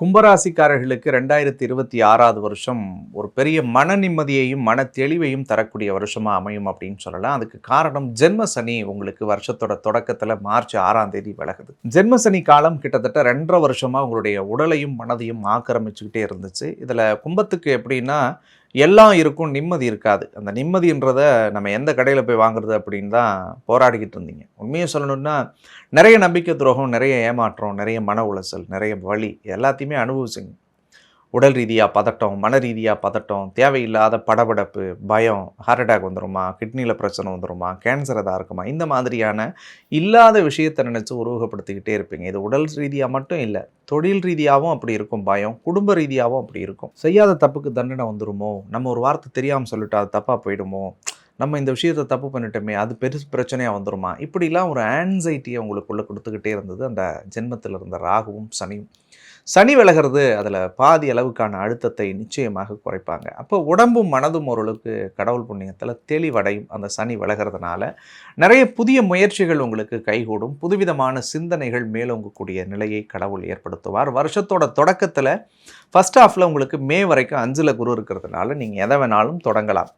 கும்பராசிக்காரர்களுக்கு 2026வது வருஷம் ஒரு பெரிய மன நிம்மதியையும் மன தெளிவையும் தரக்கூடிய வருஷமா அமையும் அப்படின்னு சொல்லலாம். அதுக்கு காரணம் ஜென்ம சனி உங்களுக்கு வருஷத்தோட தொடக்கத்துல மார்ச் 6ஆம் தேதி விலகுது. ஜென்ம சனி காலம் கிட்டத்தட்ட 2.5 வருஷமா உங்களுடைய உடலையும் மனதையும் ஆக்கிரமிச்சுக்கிட்டே இருந்துச்சு. இதுல கும்பத்துக்கு எப்படின்னா எல்லாம் இருக்கும், நிம்மதி இருக்காது. அந்த நிம்மதின்றத நம்ம எந்த கடையில போய் வாங்குறது அப்படின்னு தான் போராடிக்கிட்டு இருந்தீங்க. உண்மையை சொல்லணும்னா நிறைய நம்பிக்கை துரோகம், நிறைய ஏமாற்றம், நிறைய மன உளைச்சல், நிறைய வலி எல்லாத்தையுமே அனுபவிச்சுங்க. உடல் ரீதியா பதட்டம், மன ரீதியா பதட்டம், தேவையில்லாத படபடப்பு, பயம், ஹார்ட் அட்டாக் வந்துருமா, கிட்னில பிரச்சனை வந்துருமா, கேன்சர் எதா இருக்குமா, இந்த மாதிரியான இல்லாத விஷயத்த நினைச்சு உருவகப்படுத்திக்கிட்டே இருப்பீங்க. இது உடல் ரீதியா மட்டும் இல்ல, தொழில் ரீதியாவும் அப்படி இருக்கும் பயம், குடும்ப ரீதியாவும் அப்படி இருக்கும். செய்யாத தப்புக்கு தண்டனை வந்துருமோ, நம்ம ஒரு வார்த்தை தெரியாம சொல்லிட்டா அது தப்பா போயிடுமோ, நம்ம இந்த விஷயத்த தப்பு பண்ணிட்டோமே, அது பெருசு பிரச்சனையா வந்துருமா, இப்படிலாம் ஒரு ஆன்சைட்டியை உங்களுக்குள்ள கொடுத்துக்கிட்டே இருந்தது அந்த ஜென்மத்தில் இருந்த ராகுவும் சனியும். சனி விலகிறது அதில் பாதி அளவுக்கான அழுத்தத்தை நிச்சயமாக குறைப்பாங்க. அப்போ உடம்பும் மனதும் ஓரளவுக்கு கடவுள் புண்ணியத்தில் தெளிவடையும் அந்த சனி விலகிறதுனால. நிறைய புதிய முயற்சிகள் உங்களுக்கு கைகூடும். புதுவிதமான சிந்தனைகள் மேலோங்கக்கூடிய நிலையை கடவுள் ஏற்படுத்துவார். வருஷத்தோட தொடக்கத்தில் ஃபர்ஸ்ட் ஹாஃபில் உங்களுக்கு மே வரைக்கும் 5ல் குரு இருக்கிறதுனால நீங்கள் எதை வேணாலும் தொடங்கலாம்.